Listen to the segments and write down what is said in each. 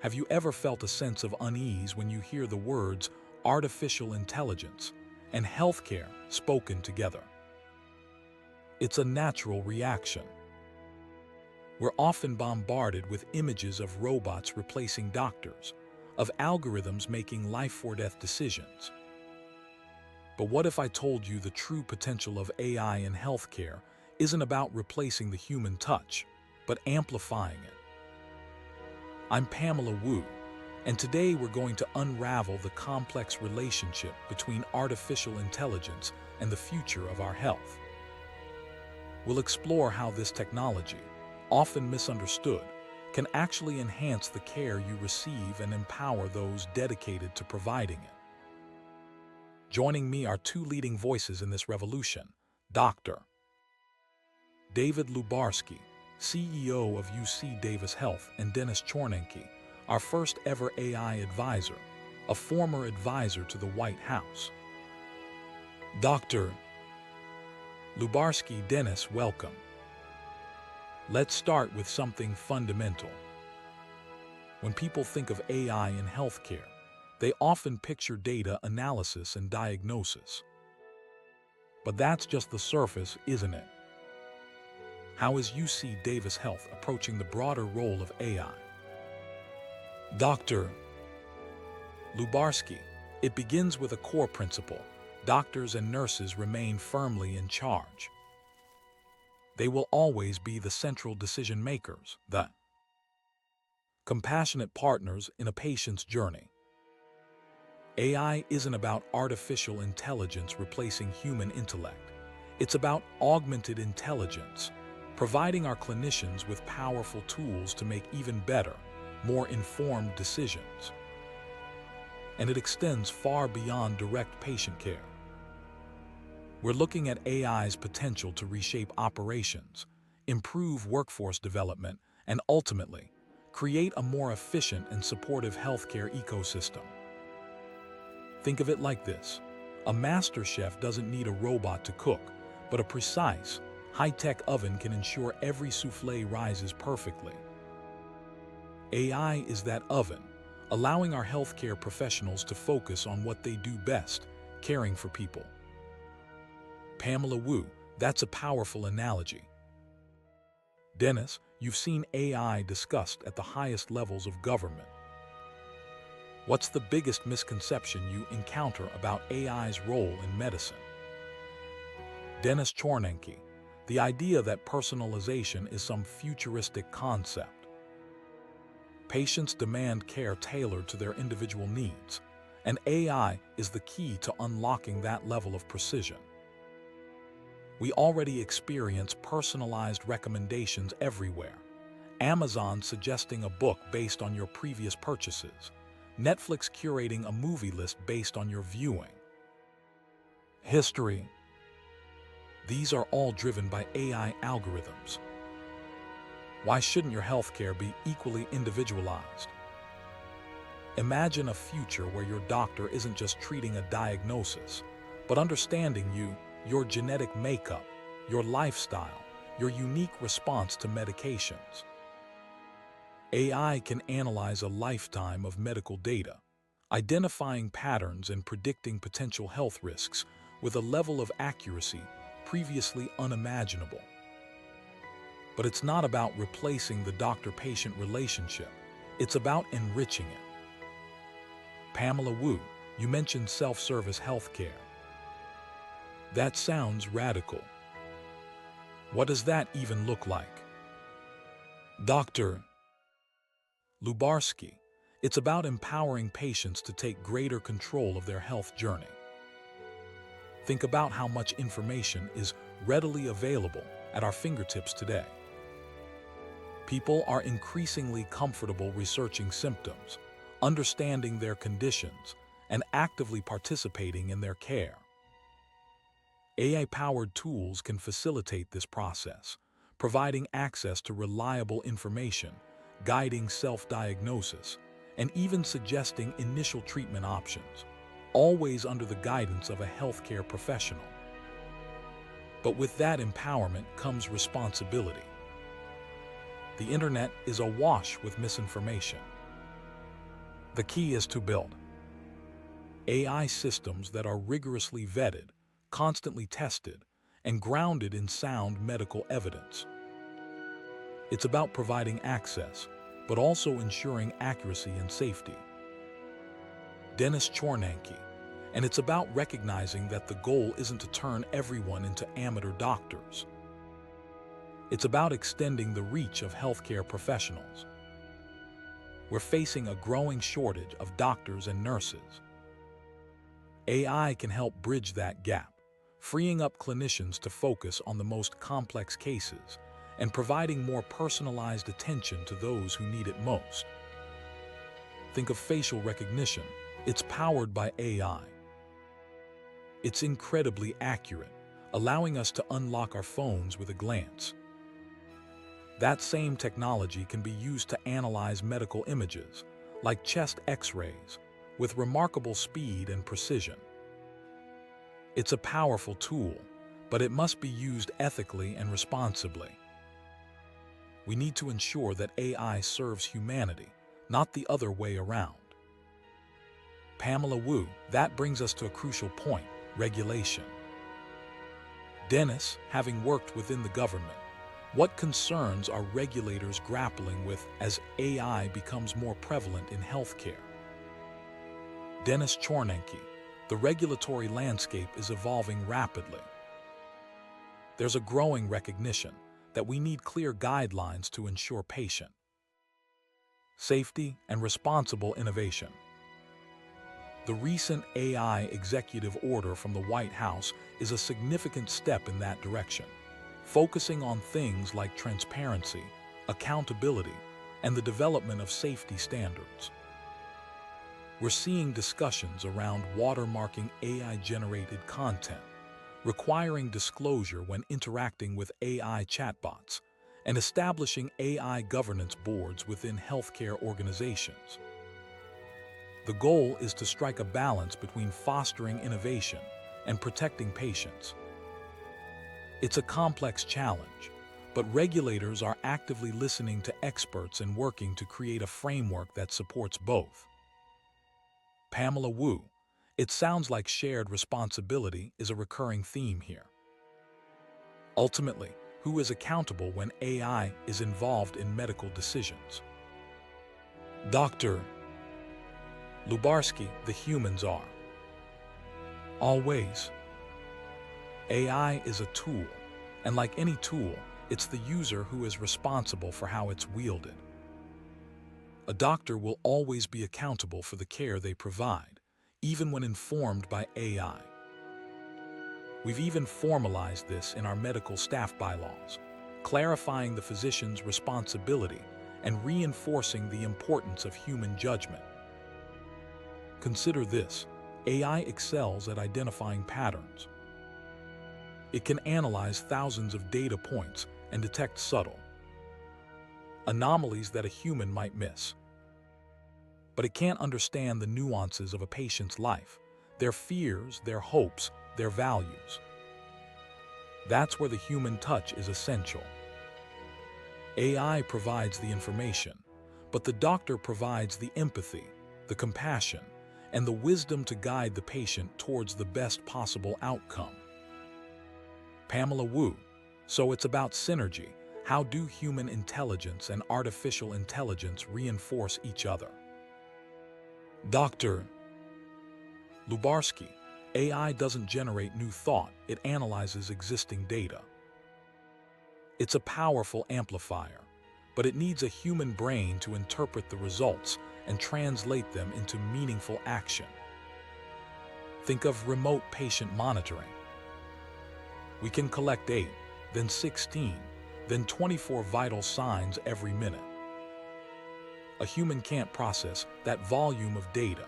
Have you ever felt a sense of unease when you hear the words artificial intelligence and healthcare spoken together? It's a natural reaction. We're often bombarded with images of robots replacing doctors, of algorithms making life-or-death decisions. But what if I told you the true potential of AI in healthcare isn't about replacing the human touch, but amplifying it? I'm Pamela Wu, and today we're going to unravel the complex relationship between artificial intelligence and the future of our health. We'll explore how this technology, often misunderstood, can actually enhance the care you receive and empower those dedicated to providing it. Joining me are two leading voices in this revolution: Dr. David Lubarsky, CEO of UC Davis Health, and Dennis Chornenky, our first ever AI advisor, a former advisor to the White House. Dr. Lubarsky, Dennis, welcome. Let's start with something fundamental. When people think of AI in healthcare, they often picture data analysis and diagnosis. But that's just the surface, isn't it? How is UC Davis Health approaching the broader role of AI? Dr. Lubarsky, it begins with a core principle: doctors and nurses remain firmly in charge. They will always be the central decision makers, the compassionate partners in a patient's journey. AI isn't about artificial intelligence replacing human intellect. It's about augmented intelligence, providing our clinicians with powerful tools to make even better, more informed decisions. And it extends far beyond direct patient care. We're looking at AI's potential to reshape operations, improve workforce development, and ultimately, create a more efficient and supportive healthcare ecosystem. Think of it like this: a master chef doesn't need a robot to cook, but a precise, high-tech oven can ensure every soufflé rises perfectly. AI is that oven, allowing our healthcare professionals to focus on what they do best: caring for people. Pamela Wu, that's a powerful analogy. Dennis, you've seen AI discussed at the highest levels of government. What's the biggest misconception you encounter about AI's role in medicine? Dennis Chornenky, the idea that personalization is some futuristic concept. Patients demand care tailored to their individual needs, and AI is the key to unlocking that level of precision. We already experience personalized recommendations everywhere. Amazon suggesting a book based on your previous purchases, Netflix curating a movie list based on your viewing history. These are all driven by AI algorithms. Why shouldn't your healthcare be equally individualized? Imagine a future where your doctor isn't just treating a diagnosis, but understanding you, your genetic makeup, your lifestyle, your unique response to medications. AI can analyze a lifetime of medical data, identifying patterns and predicting potential health risks with a level of accuracy previously unimaginable. But it's not about replacing the doctor-patient relationship. It's about enriching it. Pamela Wu, you mentioned self-service healthcare. That sounds radical. What does that even look like? Dr. Lubarsky, it's about empowering patients to take greater control of their health journey. Think about how much information is readily available at our fingertips today. People are increasingly comfortable researching symptoms, understanding their conditions, and actively participating in their care. AI-powered tools can facilitate this process, providing access to reliable information, guiding self-diagnosis, and even suggesting initial treatment options, always under the guidance of a healthcare professional. But with that empowerment comes responsibility. The internet is awash with misinformation. The key is to build AI systems that are rigorously vetted, constantly tested, and grounded in sound medical evidence. It's about providing access, but also ensuring accuracy and safety. Dennis Chornanke, and it's about recognizing that the goal isn't to turn everyone into amateur doctors. It's about extending the reach of healthcare professionals. We're facing a growing shortage of doctors and nurses. AI can help bridge that gap, freeing up clinicians to focus on the most complex cases and providing more personalized attention to those who need it most. Think of facial recognition. It's powered by AI. It's incredibly accurate, allowing us to unlock our phones with a glance. That same technology can be used to analyze medical images, like chest X-rays, with remarkable speed and precision. It's a powerful tool, but it must be used ethically and responsibly. We need to ensure that AI serves humanity, not the other way around. Pamela Wu, that brings us to a crucial point: regulation. Dennis, having worked within the government, what concerns are regulators grappling with as AI becomes more prevalent in healthcare? Dennis Chornanke, the regulatory landscape is evolving rapidly. There's a growing recognition that we need clear guidelines to ensure patient safety and responsible innovation. The recent AI executive order from the White House is a significant step in that direction, focusing on things like transparency, accountability, and the development of safety standards. We're seeing discussions around watermarking AI-generated content, requiring disclosure when interacting with AI chatbots, and establishing AI governance boards within healthcare organizations. The goal is to strike a balance between fostering innovation and protecting patients. It's a complex challenge, but regulators are actively listening to experts and working to create a framework that supports both. Pamela Wu, it sounds like shared responsibility is a recurring theme here. Ultimately, who is accountable when AI is involved in medical decisions? Dr. Lubarsky, the humans are. Always. AI is a tool, and like any tool, it's the user who is responsible for how it's wielded. A doctor will always be accountable for the care they provide, even when informed by AI. We've even formalized this in our medical staff bylaws, clarifying the physician's responsibility and reinforcing the importance of human judgment. Consider this: AI excels at identifying patterns. It can analyze thousands of data points and detect subtle anomalies that a human might miss. But it can't understand the nuances of a patient's life, their fears, their hopes, their values. That's where the human touch is essential. AI provides the information, but the doctor provides the empathy, the compassion, and the wisdom to guide the patient towards the best possible outcome. Pamela Wu, so it's about synergy. How do human intelligence and artificial intelligence reinforce each other? Dr. Lubarsky, AI doesn't generate new thought, it analyzes existing data. It's a powerful amplifier, but it needs a human brain to interpret the results and translate them into meaningful action. Think of remote patient monitoring. We can collect 8, then 16, then 24 vital signs every minute. A human can't process that volume of data.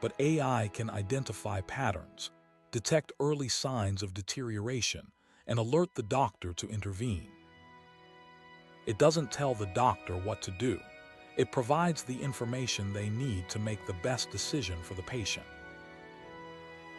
But AI can identify patterns, detect early signs of deterioration, and alert the doctor to intervene. It doesn't tell the doctor what to do. It provides the information they need to make the best decision for the patient.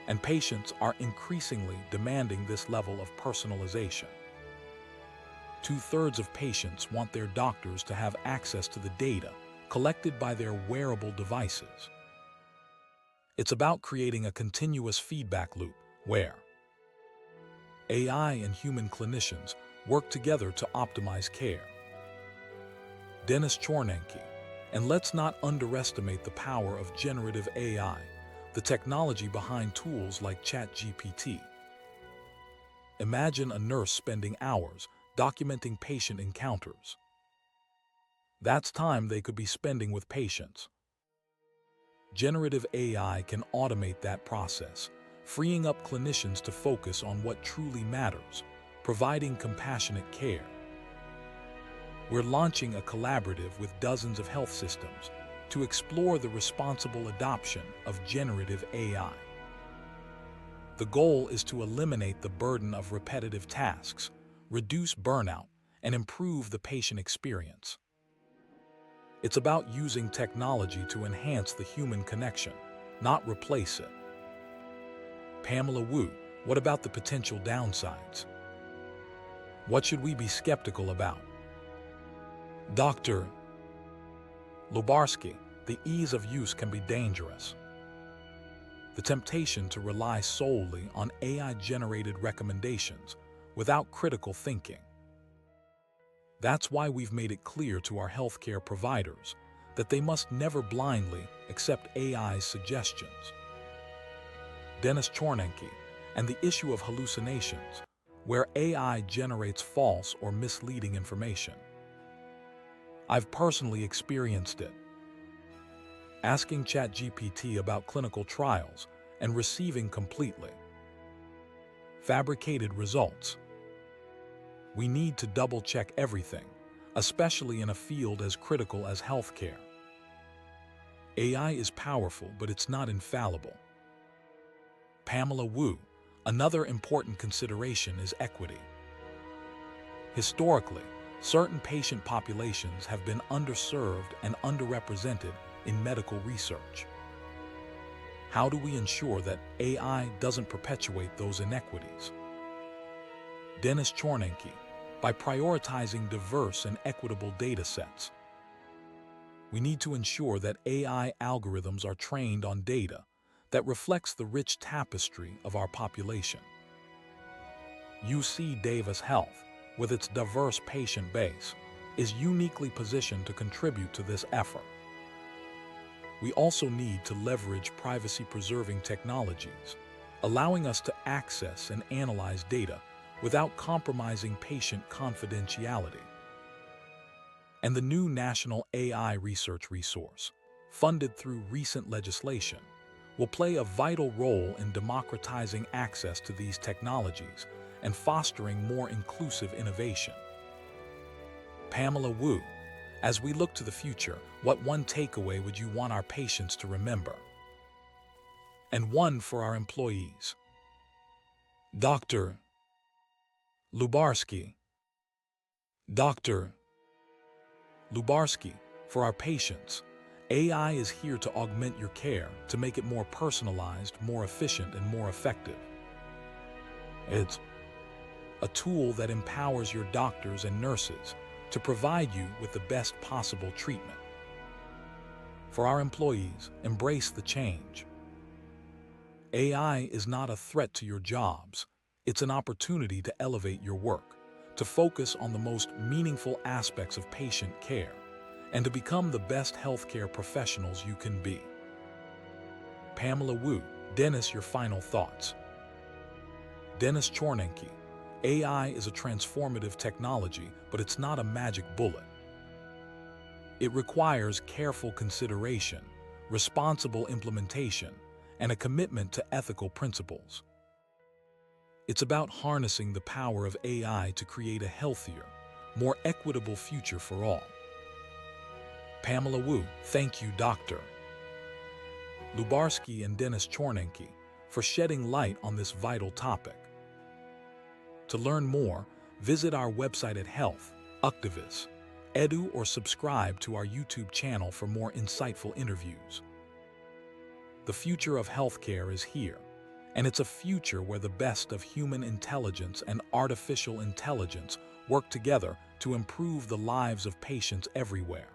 And patients are increasingly demanding this level of personalization. 2/3 of patients want their doctors to have access to the data, collected by their wearable devices. It's about creating a continuous feedback loop where AI and human clinicians work together to optimize care. Dennis Chornenky. And let's not underestimate the power of generative AI, the technology behind tools like ChatGPT. Imagine a nurse spending hours documenting patient encounters. That's time they could be spending with patients. Generative AI can automate that process, freeing up clinicians to focus on what truly matters, providing compassionate care. We're launching a collaborative with dozens of health systems to explore the responsible adoption of generative AI. The goal is to eliminate the burden of repetitive tasks, reduce burnout, and improve the patient experience. It's about using technology to enhance the human connection, not replace it. Pamela Wu, what about the potential downsides? What should we be skeptical about? Dr. Lubarsky, the ease of use can be dangerous. The temptation to rely solely on AI-generated recommendations without critical thinking. That's why we've made it clear to our healthcare providers that they must never blindly accept AI's suggestions. Dennis Chornenky and the issue of hallucinations, where AI generates false or misleading information. I've personally experienced it. Asking ChatGPT about clinical trials and receiving completely fabricated results. We need to double-check everything, especially in a field as critical as healthcare. AI is powerful, but it's not infallible. Pamela Wu, another important consideration is equity. Historically, certain patient populations have been underserved and underrepresented in medical research. How do we ensure that AI doesn't perpetuate those inequities? Dennis Chornenky, by prioritizing diverse and equitable data sets. We need to ensure that AI algorithms are trained on data that reflects the rich tapestry of our population. UC Davis Health, with its diverse patient base, is uniquely positioned to contribute to this effort. We also need to leverage privacy-preserving technologies, allowing us to access and analyze data without compromising patient confidentiality. And the new National AI Research Resource, funded through recent legislation, will play a vital role in democratizing access to these technologies and fostering more inclusive innovation. Pamela Wu, as we look to the future, what one takeaway would you want our patients to remember? And one for our employees. Dr. Lubarsky. Dr. Lubarsky, for our patients, AI is here to augment your care, to make it more personalized, more efficient, and more effective. It's a tool that empowers your doctors and nurses to provide you with the best possible treatment. For our employees, embrace the change. AI is not a threat to your jobs. It's an opportunity to elevate your work, to focus on the most meaningful aspects of patient care, and to become the best healthcare professionals you can be. Pamela Wu, Dennis, your final thoughts. Dennis Chornenky, AI is a transformative technology, but it's not a magic bullet. It requires careful consideration, responsible implementation, and a commitment to ethical principles. It's about harnessing the power of AI to create a healthier, more equitable future for all. Pamela Wu, thank you, Dr. Lubarsky and Dennis Chornenky, for shedding light on this vital topic. To learn more, visit our website at Health, Activis, Edu, or subscribe to our YouTube channel for more insightful interviews. The future of healthcare is here, and it's a future where the best of human intelligence and artificial intelligence work together to improve the lives of patients everywhere.